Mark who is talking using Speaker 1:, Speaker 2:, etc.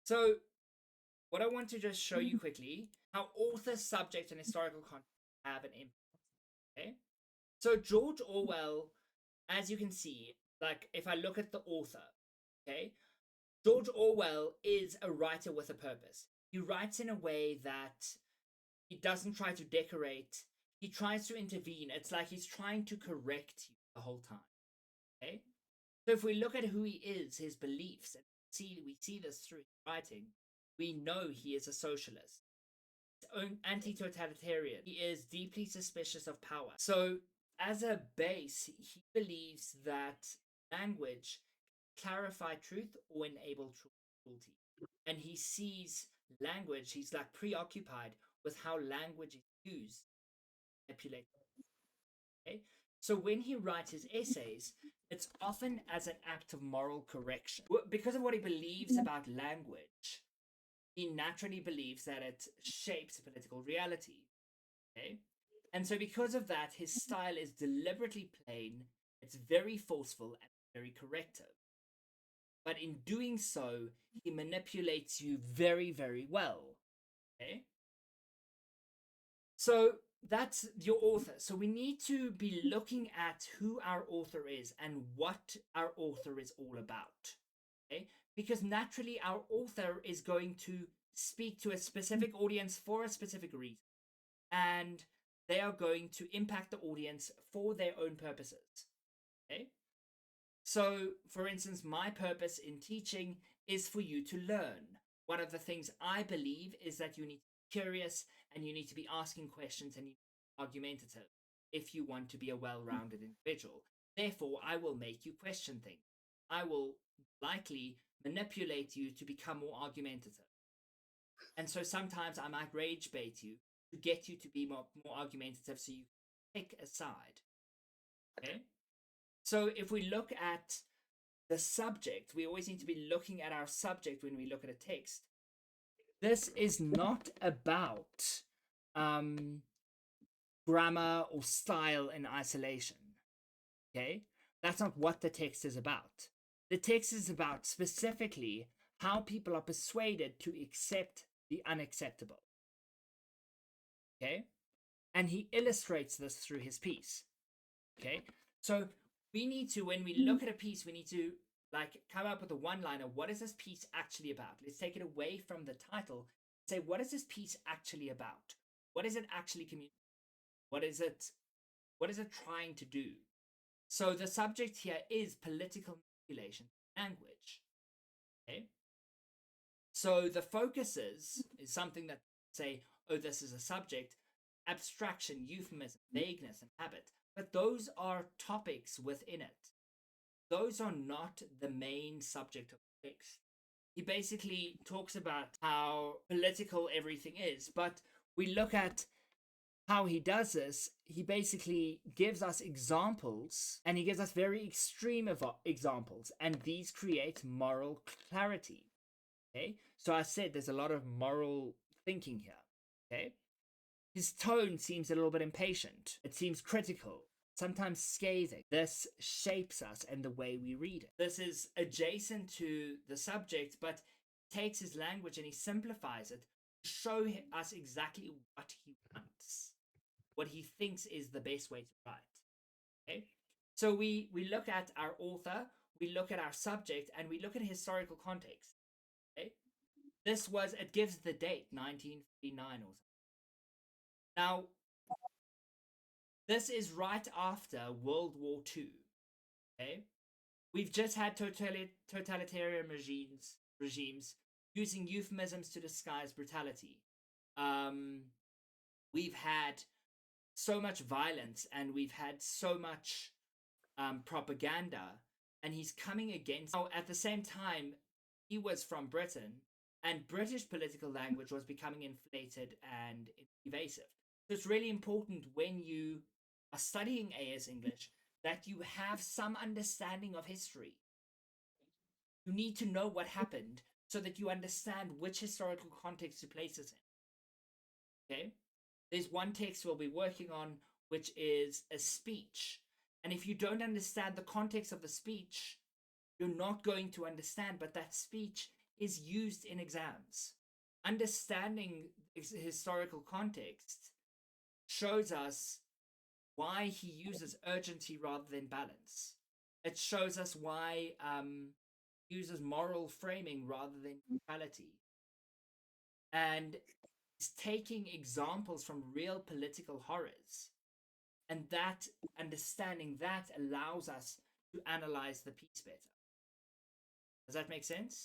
Speaker 1: So, what I want to just show you quickly how author, subject, and historical context have an impact. Okay. So, George Orwell, as you can see, like if I look at the author, okay, George Orwell is a writer with a purpose. He writes in a way that he doesn't try to decorate, he tries to intervene. It's like he's trying to correct you the whole time. Okay. So if we look at who he is, his beliefs, and we see this through his writing, we know he is a socialist, anti-totalitarian. He is deeply suspicious of power. So as a base, he believes that language clarify truth or enable cruelty. And he sees language, he's like preoccupied with how language is used, manipulated. Okay? So when he writes his essays, it's often as an act of moral correction. Because of what he believes about language, he naturally believes that it shapes political reality. Okay? And so because of that, his style is deliberately plain, it's very forceful and very corrective. But in doing so, he manipulates you very, very well. Okay? So that's your author. So we need to be looking at who our author is and what our author is all about. Okay? Because naturally, our author is going to speak to a specific audience for a specific reason. And they are going to impact the audience for their own purposes. Okay? So, for instance, my purpose in teaching is for you to learn. One of the things I believe is that you need to be curious and you need to be asking questions and you argumentative if you want to be a well-rounded individual. Therefore, I will make you question things. I will likely manipulate you to become more argumentative. And so sometimes I might rage bait you to get you to be more argumentative so you pick a side. Okay? So if we look at the subject, we always need to be looking at our subject when we look at a text. This is not about grammar or style in isolation. Okay? That's not what the text is about. The text is about specifically how people are persuaded to accept the unacceptable. Okay? And he illustrates this through his piece. Okay? So we need to, when we look at a piece, we need to like come up with a one-liner. What is this piece actually about? Let's take it away from the title. Say, what is this piece actually about? What is it actually communicating? What is it? What is it trying to do? So the subject here is political manipulation, language. Okay. So the focuses is something that say, oh, this is a subject, abstraction, euphemism, vagueness, and habit. But those are topics within it. Those are not the main subject of the text. He basically talks about how political everything is, but we look at how he does this. He basically gives us examples, and he gives us very extreme examples, and these create moral clarity. Okay, so I said there's a lot of moral thinking here. Okay, his tone seems a little bit impatient, it seems critical, sometimes scathing. This shapes us and the way we read it. This is adjacent to the subject, but takes his language and he simplifies it to show us exactly what he wants, what he thinks is the best way to write. Okay, so we look at our author, we look at our subject, and we look at historical context. Okay, this was, it gives the date 1959 or something. Now, this is right after World War II. Okay, we've just had totalitarian regimes using euphemisms to disguise brutality. Um, we've had so much violence and we've had so much propaganda, and he's coming against. Now, at the same time, he was from Britain, and British political language was becoming inflated and evasive. So it's really important when you are studying AS English that you have some understanding of history. You need to know what happened so that you understand which historical context to place it in. Okay? There's one text we'll be working on, which is a speech. And if you don't understand the context of the speech, you're not going to understand. But that speech is used in exams. Understanding historical context shows us why he uses urgency rather than balance. It shows us why he uses moral framing rather than neutrality. And he's taking examples from real political horrors. And that understanding that allows us to analyze the piece better. Does that make sense?